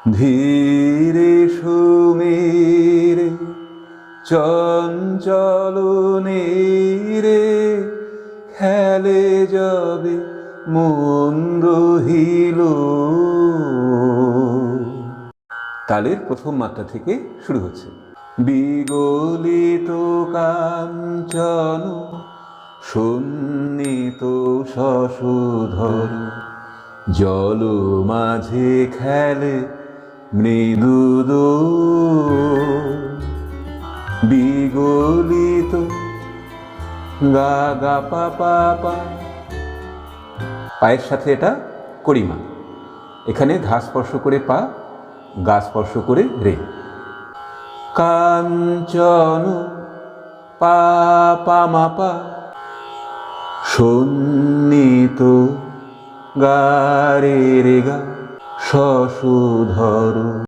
ধীরে সুমেরে চঞ্চল নীরে খেলে যাবে মন রহিল। তালের প্রথম মাত্রা থেকে শুরু হচ্ছে। বিগলিত কাঞ্চন সন্নিত শশধর জল মাঝে খেলে মৃদু বিগলিত গা গা পা পা পা। পায়ের সাথে এটা করিমা, এখানে ঘা স্পর্শ করে পা, গা স্পর্শ করে রে। কাঞ্চন পা পা মা পা সন্নিত গা রে রে গা শশধর।